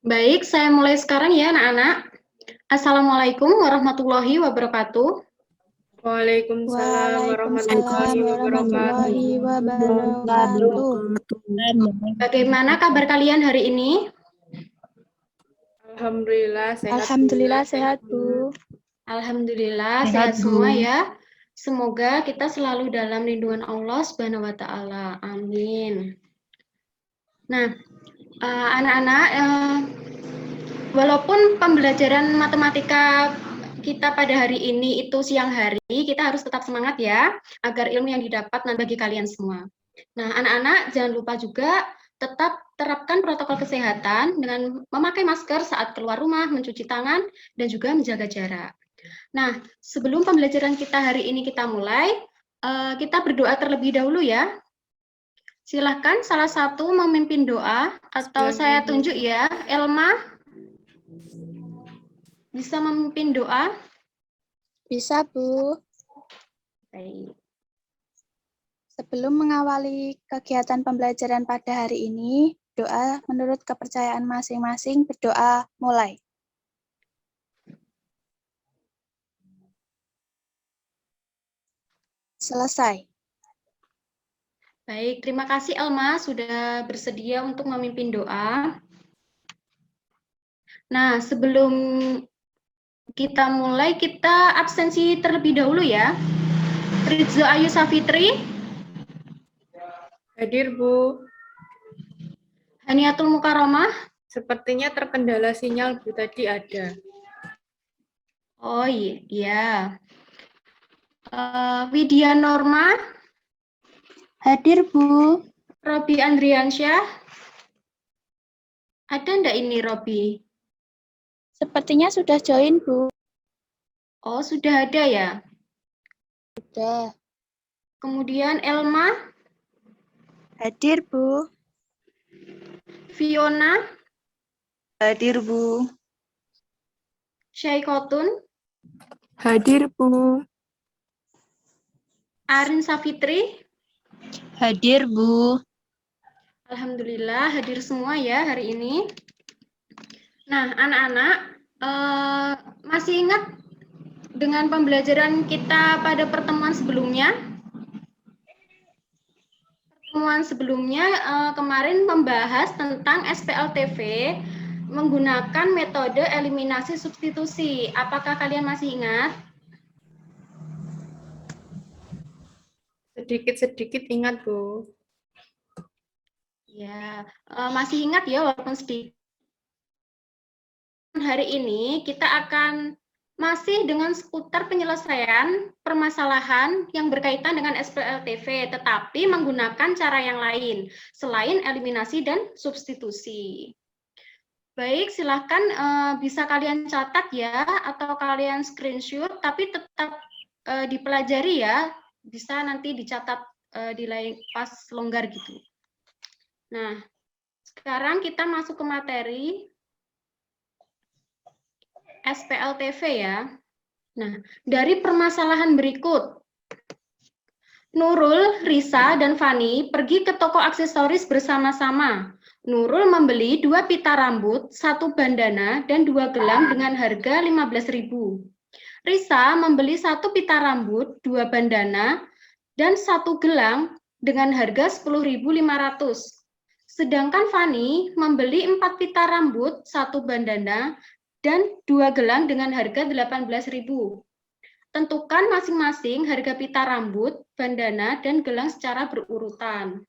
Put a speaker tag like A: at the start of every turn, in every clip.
A: Baik, saya mulai sekarang ya anak-anak. Assalamualaikum warahmatullahi wabarakatuh.
B: Waalaikumsalam
C: Waalaikumsalam
B: warahmatullahi wabarakatuh.
C: warahmatullahi wabarakatuh.
A: Bagaimana kabar kalian hari ini?
B: Alhamdulillah sehat.
C: Alhamdulillah sehat, Bu.
A: Alhamdulillah sehat semua ya. Semoga kita selalu dalam lindungan Allah Subhanahu wa taala. Amin. Nah, anak-anak, walaupun pembelajaran matematika kita pada hari ini itu siang hari, kita harus tetap semangat ya, agar ilmu yang didapat nanti bagi kalian semua. Nah, anak-anak jangan lupa juga tetap terapkan protokol kesehatan dengan memakai masker saat keluar rumah, mencuci tangan, dan juga menjaga jarak. Nah, sebelum pembelajaran kita hari ini kita mulai, kita berdoa terlebih dahulu ya. Silahkan salah satu memimpin doa, atau saya tunjuk ya, Elma. Bisa memimpin doa?
C: Bisa, Bu.
A: Baik.
C: Sebelum mengawali kegiatan pembelajaran pada hari ini, doa menurut kepercayaan masing-masing, berdoa mulai. Selesai.
A: Baik, terima kasih Elma sudah bersedia untuk memimpin doa. Nah, sebelum kita mulai, kita absensi terlebih dahulu ya. Rizzo Ayu Safitri.
B: Hadir, Bu.
A: Haniatul Mukarramah.
B: Sepertinya terkendala sinyal, Bu. Tadi ada.
A: Oh iya. Widya Norma.
C: Hadir, Bu.
A: Robi Andriansyah. Ada enggak ini Robi?
C: Sepertinya sudah join, Bu.
A: Oh, sudah ada ya?
C: Sudah.
A: Kemudian Elma.
C: Hadir, Bu.
A: Fiona.
D: Hadir, Bu.
A: Syaikotun.
D: Hadir, Bu.
A: Arin Safitri.
D: Hadir, Bu.
A: Alhamdulillah hadir semua ya hari ini. Nah, anak-anak masih ingat dengan pembelajaran kita pada pertemuan sebelumnya? Pertemuan sebelumnya kemarin membahas tentang SPLTV menggunakan metode eliminasi substitusi. Apakah kalian masih ingat?
B: Sedikit-sedikit ingat, Bu.
A: Ya, masih ingat ya walaupun sedikit. Hari ini kita akan masih dengan seputar penyelesaian permasalahan yang berkaitan dengan SPLTV, tetapi menggunakan cara yang lain selain eliminasi dan substitusi. Baik, silahkan bisa kalian catat ya, atau kalian screenshot, tapi tetap dipelajari ya, bisa nanti dicatat di lain pas longgar gitu. Nah, sekarang kita masuk ke materi SPLTV ya. Nah, dari permasalahan berikut, Nurul, Risa, dan Fani pergi ke toko aksesoris bersama-sama. Nurul membeli 2 pita rambut, 1 bandana, dan 2 gelang dengan harga 15.000. Risa membeli 1 pita rambut, 2 bandana, dan 1 gelang dengan harga 10.500. Sedangkan Fani membeli 4 pita rambut, 1 bandana, dan 2 gelang dengan harga 18.000. Tentukan masing-masing harga pita rambut, bandana, dan gelang secara berurutan.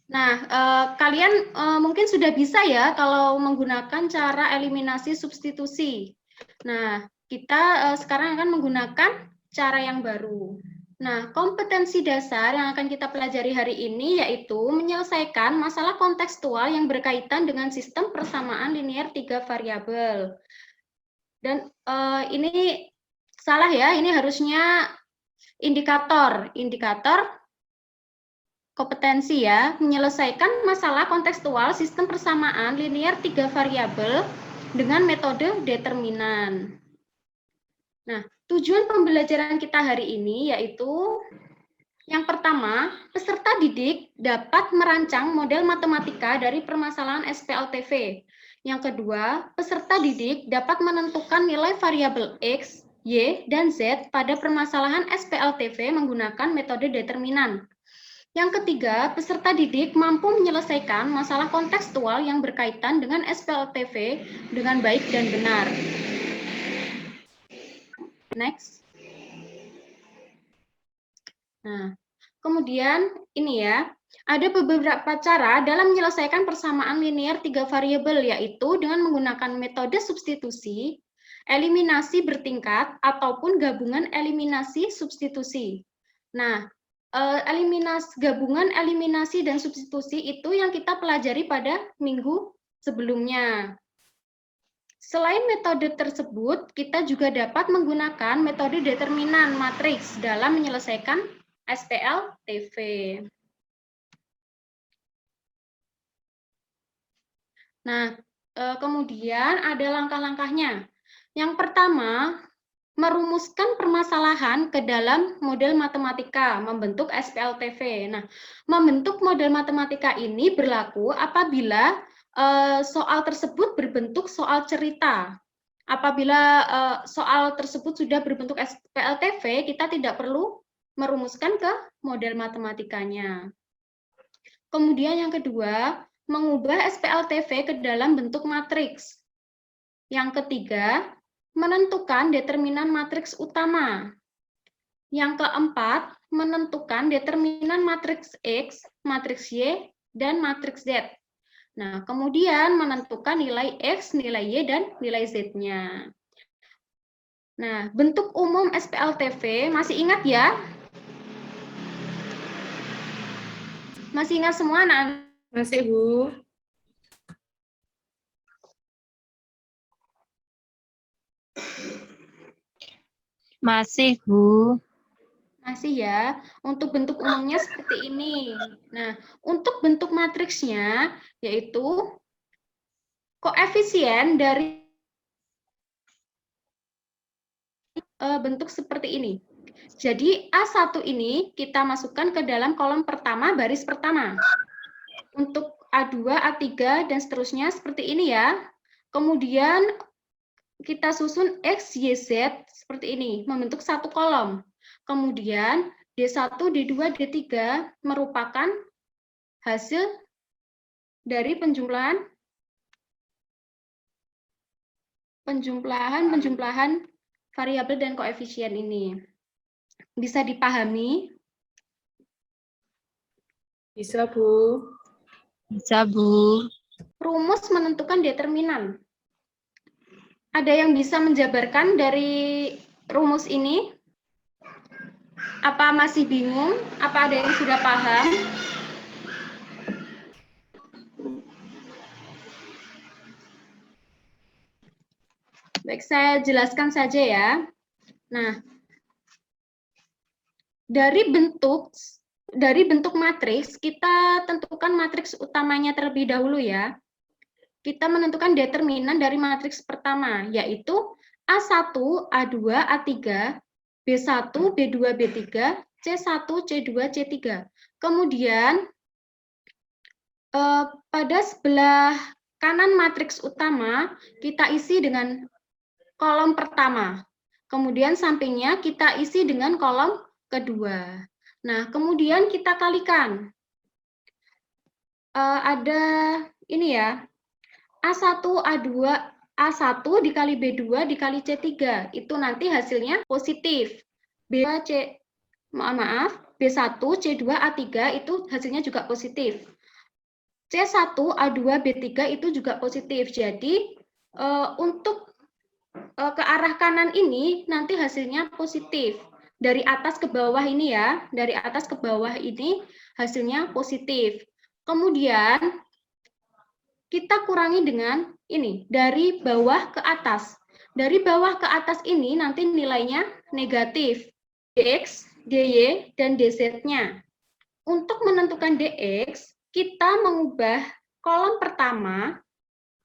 A: Nah, kalian mungkin sudah bisa ya kalau menggunakan cara eliminasi substitusi. Nah, kita sekarang akan menggunakan cara yang baru. Nah, kompetensi dasar yang akan kita pelajari hari ini yaitu menyelesaikan masalah kontekstual yang berkaitan dengan sistem persamaan linear 3 variabel. Dan ini salah ya, ini harusnya indikator kompetensi ya, menyelesaikan masalah kontekstual sistem persamaan linear 3 variabel dengan metode determinan. Nah, tujuan pembelajaran kita hari ini yaitu Yang pertama, peserta didik dapat merancang model matematika dari permasalahan SPLTV. Yang kedua, peserta didik dapat menentukan nilai variabel X, Y, dan Z pada permasalahan SPLTV menggunakan metode determinan. Yang ketiga, peserta didik mampu menyelesaikan masalah kontekstual yang berkaitan dengan SPLTV dengan baik dan benar. Next. Nah, kemudian ini ya, ada beberapa cara dalam menyelesaikan persamaan linear 3 variabel, yaitu dengan menggunakan metode substitusi, eliminasi bertingkat, ataupun gabungan eliminasi substitusi. Nah, gabungan eliminasi dan substitusi itu yang kita pelajari pada minggu sebelumnya. Selain metode tersebut, kita juga dapat menggunakan metode determinan matriks dalam menyelesaikan SPLTV. Nah, kemudian ada langkah-langkahnya. Yang pertama, merumuskan permasalahan ke dalam model matematika, membentuk SPLTV. Nah, membentuk model matematika ini berlaku apabila soal tersebut berbentuk soal cerita. Apabila soal tersebut sudah berbentuk SPLTV, kita tidak perlu merumuskan ke model matematikanya. Kemudian yang kedua, mengubah SPLTV ke dalam bentuk matriks. Yang ketiga, menentukan determinan matriks utama. Yang keempat, menentukan determinan matriks X, matriks Y, dan matriks Z. Nah, kemudian menentukan nilai X, nilai Y, dan nilai Z-nya. Nah, bentuk umum SPLTV masih ingat ya? Masih ingat semua anak?
B: Masih, Bu.
D: Masih, Bu.
A: Masih ya, untuk bentuk umumnya seperti ini. Nah, untuk bentuk matriksnya yaitu koefisien dari bentuk seperti ini. Jadi A1 ini kita masukkan ke dalam kolom pertama, baris pertama. Untuk A2, A3, dan seterusnya seperti ini ya. Kemudian kita susun X, Y, Z seperti ini, membentuk satu kolom. Kemudian D1, D2, D3 merupakan hasil dari penjumlahan variabel dan koefisien ini. Bisa dipahami?
B: Bisa, Bu.
D: Bisa, Bu.
A: Rumus menentukan determinan. Ada yang bisa menjabarkan dari rumus ini? Apa masih bingung? Apa ada yang sudah paham? Baik, saya jelaskan saja ya. Nah, dari bentuk matriks, kita tentukan matriks utamanya terlebih dahulu ya. Kita menentukan determinan dari matriks pertama, yaitu A1, A2, A3, B1, B2, B3, C1, C2, C3. Kemudian pada sebelah kanan matriks utama kita isi dengan kolom pertama. Kemudian sampingnya kita isi dengan kolom kedua. Nah, kemudian kita kalikan. Ada ini ya, A1, A2, A1 dikali B2 dikali C3. Itu nanti hasilnya positif. B2, B1, C2, A3 itu hasilnya juga positif. C1, A2, B3 itu juga positif. Jadi untuk ke arah kanan ini nanti hasilnya positif. Dari atas ke bawah ini ya, dari atas ke bawah ini hasilnya positif. Kemudian kita kurangi dengan ini, dari bawah ke atas. Dari bawah ke atas ini nanti nilainya negatif. Dx, dy, dan dz-nya. Untuk menentukan dx, kita mengubah kolom pertama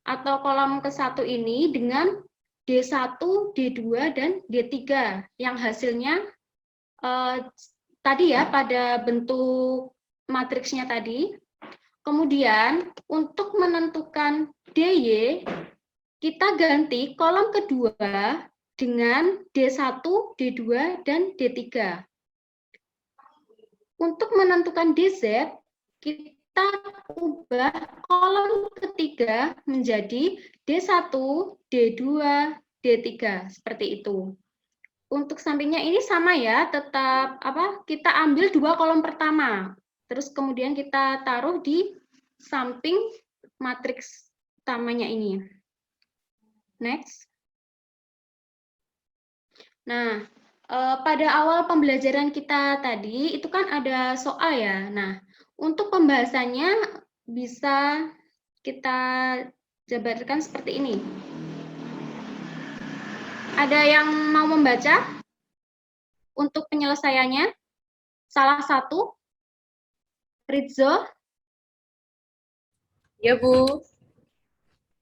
A: atau kolom ke-1 ini dengan D1, D2, dan D3 yang hasilnya tadi ya pada bentuk matriksnya tadi. Kemudian untuk menentukan DY, kita ganti kolom kedua dengan D1, D2, dan D3. Untuk menentukan DZ, kita ubah kolom ketiga menjadi D1, D2, D3, seperti itu. Untuk sampingnya ini sama ya, tetap kita ambil dua kolom pertama, terus kemudian kita taruh di samping matriks utamanya ini. Next. Nah, pada awal pembelajaran kita tadi itu kan ada soal ya. Nah, untuk pembahasannya bisa kita jabarkan seperti ini. Ada yang mau membaca untuk penyelesaiannya? Salah satu? Rizzo?
B: Ya, Bu.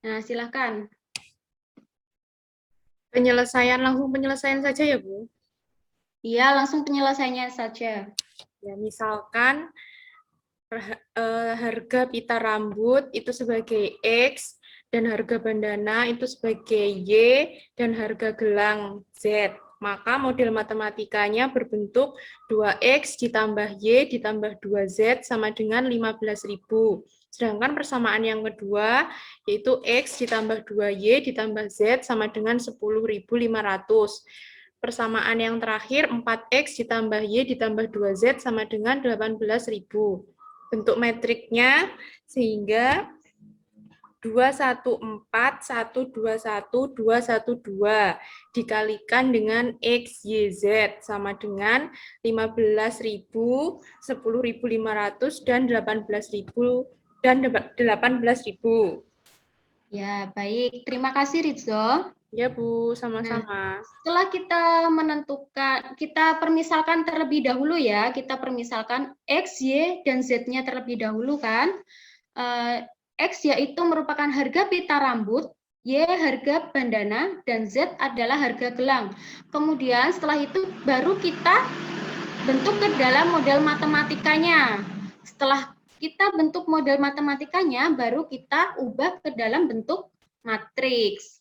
A: Nah, silakan.
B: Langsung penyelesaian saja ya, Bu.
A: Iya, langsung penyelesaiannya saja.
B: Ya, misalkan harga pita rambut itu sebagai X, dan harga bandana itu sebagai Y, dan harga gelang Z. Maka model matematikanya berbentuk 2X ditambah Y ditambah 2Z sama dengan 15.000. Sedangkan persamaan yang kedua, yaitu X ditambah 2Y ditambah Z sama dengan 10.500. Persamaan yang terakhir, 4X ditambah Y ditambah 2Z sama dengan 18.000. Bentuk metriknya sehingga 214, 121, 212 dikalikan dengan X, Y, Z sama dengan 15.000, 10.500, dan 18.000 dan 18.000.
A: Ya, baik. Terima kasih, Rizzo.
B: Ya, Bu, sama-sama.
A: Setelah kita permisalkan terlebih dahulu ya, kita permisalkan X, Y, dan Z-nya terlebih dahulu kan. X yaitu merupakan harga pita rambut, Y harga bandana, dan Z adalah harga gelang. Kemudian setelah itu baru kita bentuk ke dalam model matematikanya. Setelah kita bentuk model matematikanya, baru kita ubah ke dalam bentuk matriks.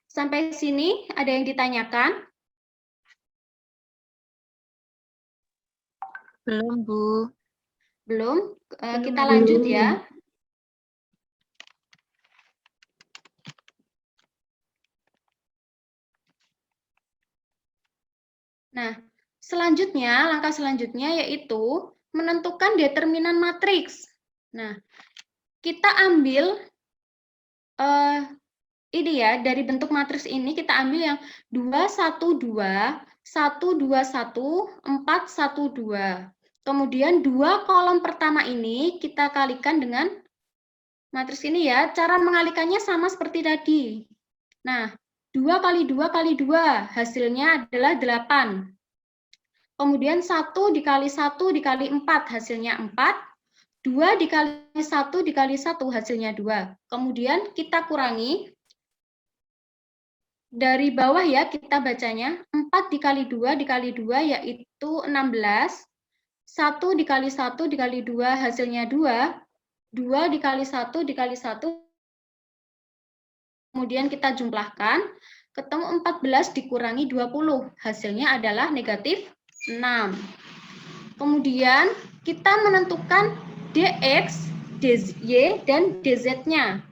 A: Sampai sini ada yang ditanyakan?
D: Belum, Bu.
A: Belum? Kita lanjut ya. Nah, langkah selanjutnya yaitu menentukan determinan matriks. Nah, kita ambil ini ya, dari bentuk matriks ini kita ambil yang 212, 121, 412. Kemudian dua kolom pertama ini kita kalikan dengan matriks ini ya. Cara mengalikannya sama seperti tadi. Nah, 2 kali 2 kali 2 hasilnya adalah 8. Kemudian 1 dikali 1 dikali 4 hasilnya 4. 2 dikali 1 dikali 1 hasilnya 2. Kemudian kita kurangi. Dari bawah ya kita bacanya. 4 dikali 2 dikali 2 yaitu 16. 1 dikali 1 dikali 2 hasilnya 2. 2 dikali 1 dikali 1. Kemudian kita jumlahkan. Ketemu 14 dikurangi 20. Hasilnya adalah negatif 6. Kemudian kita menentukan DX, DY, dan DZ-nya.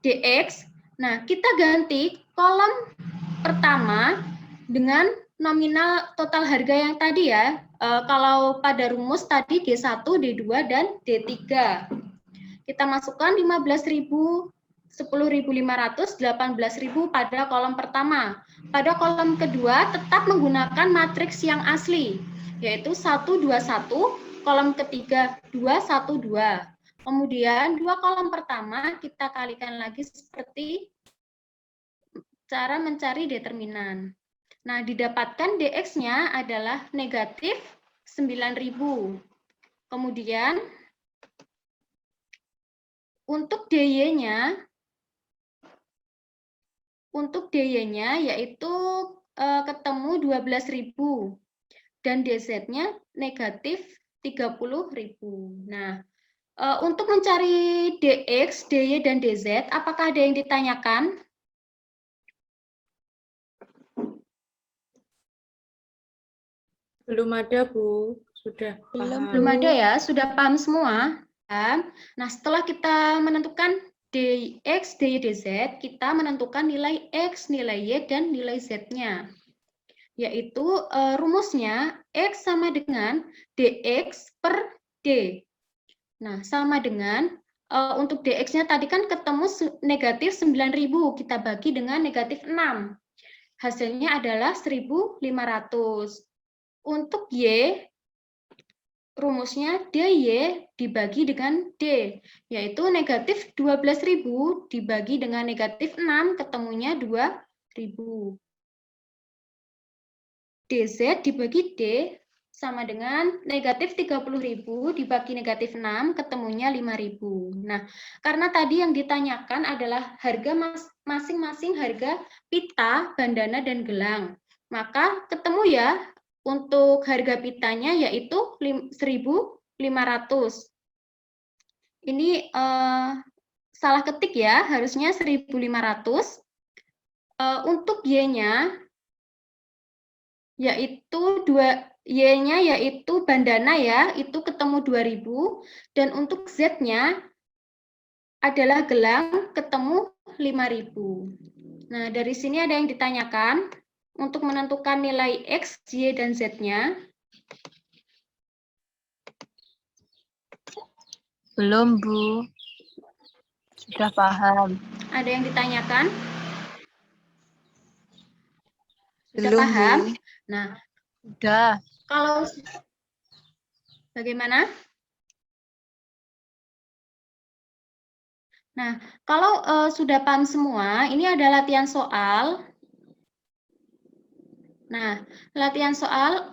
A: DX, nah kita ganti kolom pertama dengan nominal total harga yang tadi ya. Kalau pada rumus tadi D1, D2, dan D3. Kita masukkan 15.000, 10.500, 18.000 pada kolom pertama. Pada kolom kedua tetap menggunakan matriks yang asli, yaitu 121, kolom ketiga 212. Kemudian dua kolom pertama kita kalikan lagi seperti cara mencari determinan. Nah, didapatkan DX-nya adalah negatif 9.000. Kemudian untuk DY-nya yaitu ketemu 12.000. dan DZ-nya negatif 30.000. Nah, untuk mencari DX, DY, dan DZ, apakah ada yang ditanyakan?
B: Belum ada, Bu. Sudah
C: Belum,
B: paham.
A: Belum ada ya? Sudah paham semua? Nah, setelah kita menentukan DX, DY, DZ, kita menentukan nilai X, nilai Y, dan nilai Z-nya. Yaitu rumusnya X sama dengan DX per D. Nah, sama dengan untuk DX-nya tadi kan ketemu negatif 9.000, kita bagi dengan negatif 6. Hasilnya adalah 1.500. Untuk Y, rumusnya DY dibagi dengan D, yaitu negatif 12.000 dibagi dengan negatif 6, ketemunya 2.000. DZ dibagi D sama dengan negatif 30.000 dibagi negatif 6, ketemunya 5.000. Nah, karena tadi yang ditanyakan adalah harga masing-masing harga pita, bandana, dan gelang. Maka ketemu ya, untuk harga pitanya yaitu 1.500. Ini salah ketik ya, harusnya 1.500. Untuk Y-nya, yaitu Y-nya yaitu bandana ya, itu ketemu 2.000, dan untuk Z-nya adalah gelang, ketemu 5.000. Nah, dari sini ada yang ditanyakan untuk menentukan nilai X, Y, dan Z-nya.
D: Belum, Bu. Sudah paham.
A: Ada yang ditanyakan? Sudah
C: Belum,
A: paham?
C: Bu.
A: Nah,
D: Sudah.
A: kalau bagaimana? Nah, kalau sudah paham semua, ini ada latihan soal. Nah, latihan soal,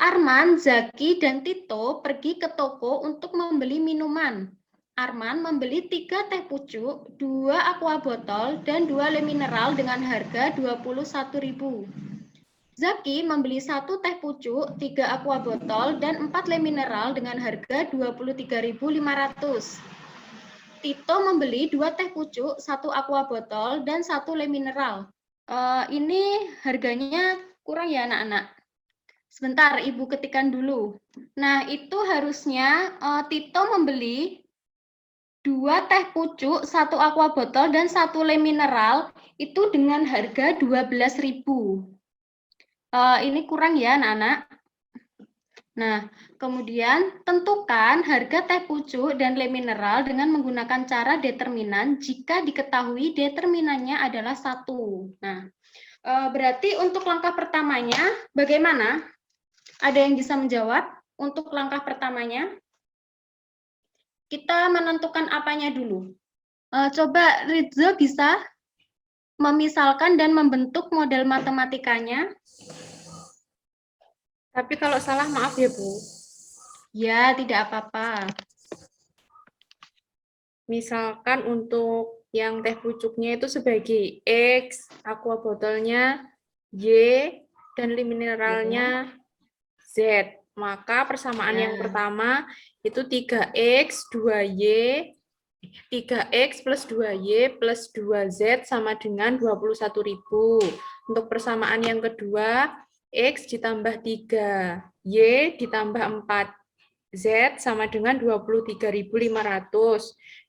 A: Arman, Zaki, dan Tito pergi ke toko untuk membeli minuman. Arman membeli 3 teh pucuk, 2 aqua botol, dan 2 le mineral dengan harga 21.000. Zaki membeli 1 teh pucuk, 3 aqua botol, dan 4 le mineral dengan harga 23.500. Tito membeli 2 teh pucuk, 1 aqua botol, dan 1 le mineral. Ini harganya kurang ya anak-anak. Sebentar, Ibu ketikkan dulu. Nah, itu harusnya Tito membeli 2 teh pucuk, 1 aqua botol, dan 1 le mineral itu dengan harga 12.000. Ini kurang ya anak-anak. Nah, kemudian tentukan harga teh pucuk dan le mineral dengan menggunakan cara determinan jika diketahui determinannya adalah 1. Nah, berarti untuk langkah pertamanya bagaimana? Ada yang bisa menjawab untuk langkah pertamanya? Kita menentukan apanya dulu? Coba Rizzo bisa memisalkan dan membentuk model matematikanya.
B: Tapi kalau salah, maaf ya, Bu.
A: Ya, tidak apa-apa.
B: Misalkan untuk yang teh pucuknya itu sebagai X, aqua botolnya Y, dan le mineralnya Z. Maka persamaan yang pertama itu 3X, 2Y, 3X plus 2Y plus 2Z sama dengan 21.000. Untuk persamaan yang kedua, X ditambah 3, Y ditambah 4, Z sama dengan 23.500.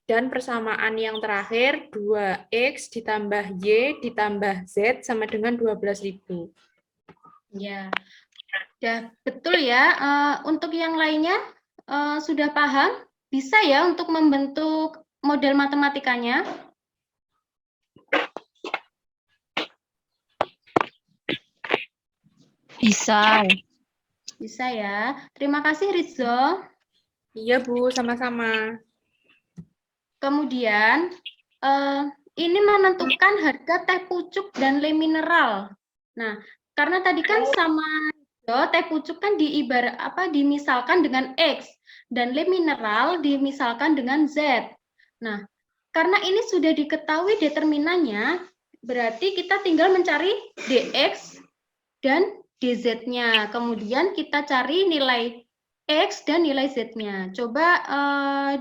B: Dan persamaan yang terakhir, 2X ditambah Y ditambah Z sama dengan 12.000.
A: Ya, betul ya. Untuk yang lainnya, sudah paham? Bisa ya untuk membentuk model matematikanya?
D: Bisa.
A: Bisa ya. Terima kasih Rizzo.
B: Iya, Bu, sama-sama.
A: Kemudian, ini menentukan harga teh pucuk dan le mineral. Nah, karena tadi kan sama teh pucuk kan dimisalkan dengan X, dan le mineral dimisalkan dengan Z. Nah, karena ini sudah diketahui determinannya, berarti kita tinggal mencari DX dan dz-nya. Kemudian kita cari nilai X dan nilai Z-nya. Coba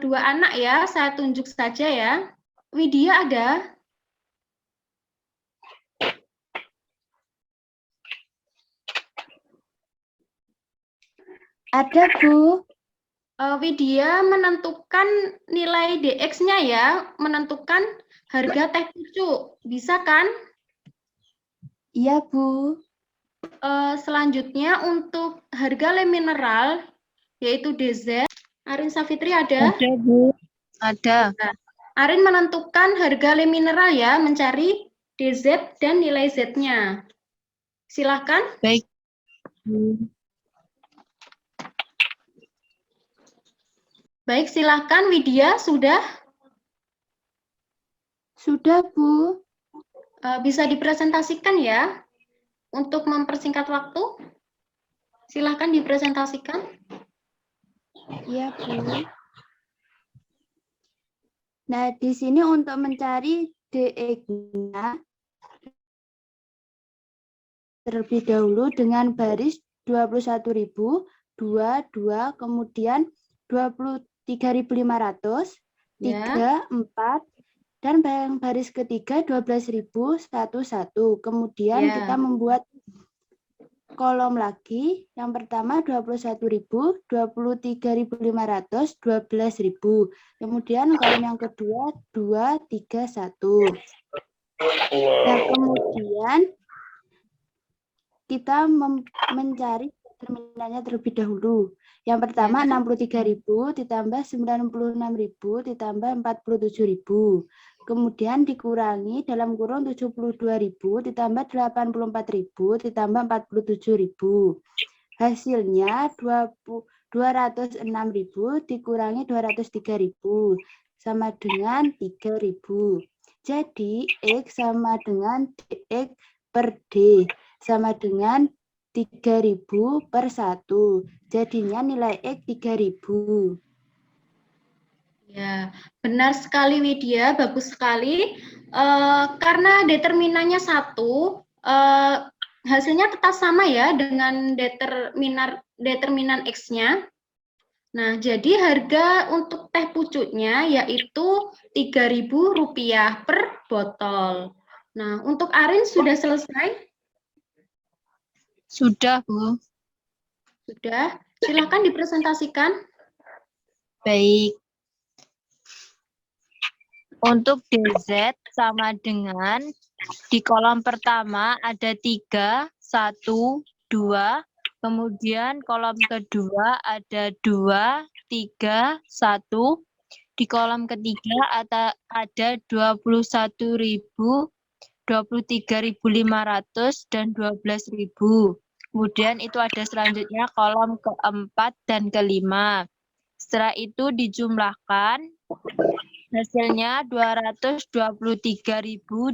A: dua anak ya, saya tunjuk saja ya. Widya ada?
C: Ada, Bu.
A: Widya menentukan nilai DX-nya ya, menentukan harga teh pucuk. Bisa kan?
C: Iya, Bu.
A: Selanjutnya untuk harga lem mineral, yaitu DZ. Arin Safitri ada?
D: Ada, Bu. Ada.
A: Arin menentukan harga lem mineral ya, mencari DZ dan nilai Z-nya. Silahkan.
D: Baik, Bu.
A: Baik, silahkan Widya, sudah?
C: Sudah, Bu.
A: Bisa dipresentasikan ya, untuk mempersingkat waktu. Silahkan dipresentasikan.
C: Iya, Bu. Nah, di sini untuk mencari DX-nya terlebih dahulu dengan baris 21.000, 2, kemudian 23.500,
A: Ya.
C: 3, 4, dan yang baris ketiga 12.000, 1. Kemudian
A: Ya.
C: kita membuat kolom lagi. Yang pertama 21.000, 23.500, 12.000. Kemudian kolom yang kedua 2, 3, 1. Nah, kemudian kita mencari determinannya terlebih dahulu. Yang pertama 63.000 ditambah 96.000 ditambah 47.000. Kemudian dikurangi dalam kurung 72.000 ditambah 84.000 ditambah 47.000. Hasilnya 206.000 dikurangi 203.000 sama dengan 3.000. Jadi X sama dengan DX per D sama dengan 3.000 per 1. Jadinya nilai X 3.000.
A: Ya, benar sekali Widya, bagus sekali. Karena determinannya 1, hasilnya tetap sama ya dengan determinan X-nya. Nah, jadi harga untuk teh pucuknya yaitu Rp3.000 per botol. Nah, untuk Arin sudah selesai?
D: Sudah, Bu.
A: Sudah. Silakan dipresentasikan.
D: Baik. Untuk DZ sama dengan di kolom pertama ada 3, 1, 2. Kemudian kolom kedua ada 2, 3, 1. Di kolom ketiga ada 21.000, 23.500, dan 12.000. Kemudian itu ada selanjutnya kolom keempat dan kelima. Setelah itu dijumlahkan. Hasilnya 223.000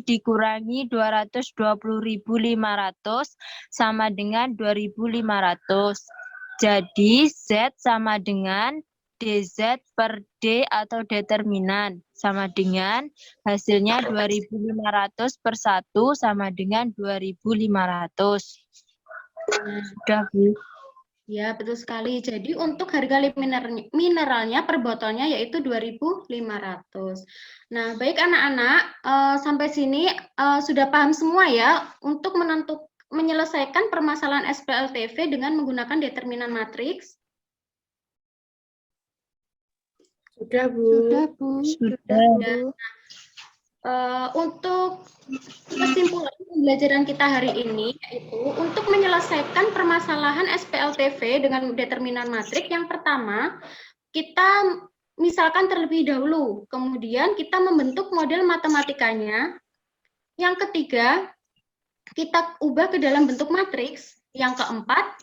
D: dikurangi 220.500 sama dengan 2.500. Jadi Z sama dengan DZ per D atau determinan sama dengan hasilnya 2.500 per 1 sama dengan 2.500. Sudah, Bu.
A: Ya, betul sekali. Jadi untuk harga lem mineralnya per botolnya yaitu 2.500. Nah, baik anak-anak, sampai sini sudah paham semua ya untuk menyelesaikan permasalahan SPLTV dengan menggunakan determinan matriks.
B: Sudah, Bu.
C: Sudah, Bu.
D: Sudah.
C: Bu.
A: Untuk kesimpulan pembelajaran kita hari ini yaitu untuk menyelesaikan permasalahan SPLTV dengan determinan matrik, yang pertama kita misalkan terlebih dahulu, kemudian kita membentuk model matematikanya. Yang ketiga kita ubah ke dalam bentuk matriks. Yang keempat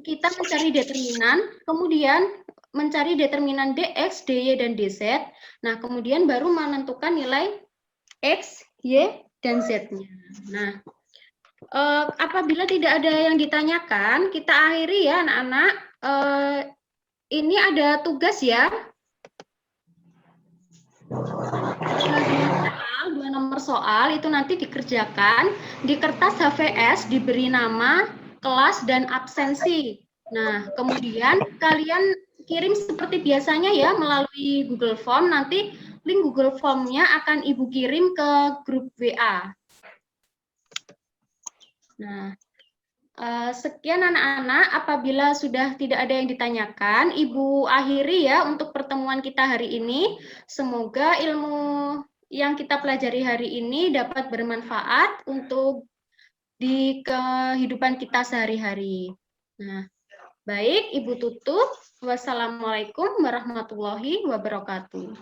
A: kita mencari determinan, kemudian mencari determinan DX, DY, dan DZ. Nah, kemudian baru menentukan nilai X, Y, dan Z-nya. Nah, apabila tidak ada yang ditanyakan, kita akhiri ya anak-anak. Ini ada tugas ya. Dua nomor soal itu nanti dikerjakan di kertas HVS, diberi nama, kelas, dan absensi. Nah, kemudian kalian kirim seperti biasanya ya melalui Google Form. Nanti link Google Form-nya akan Ibu kirim ke grup WA. Nah, sekian anak-anak, apabila sudah tidak ada yang ditanyakan, Ibu akhiri ya untuk pertemuan kita hari ini. Semoga ilmu yang kita pelajari hari ini dapat bermanfaat untuk di kehidupan kita sehari-hari. Nah, baik, Ibu tutup. Wassalamualaikum warahmatullahi wabarakatuh.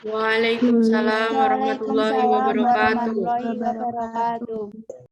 B: Waalaikumsalam warahmatullahi
C: Waalaikumsalam
B: wabarakatuh.
C: warahmatullahi wabarakatuh.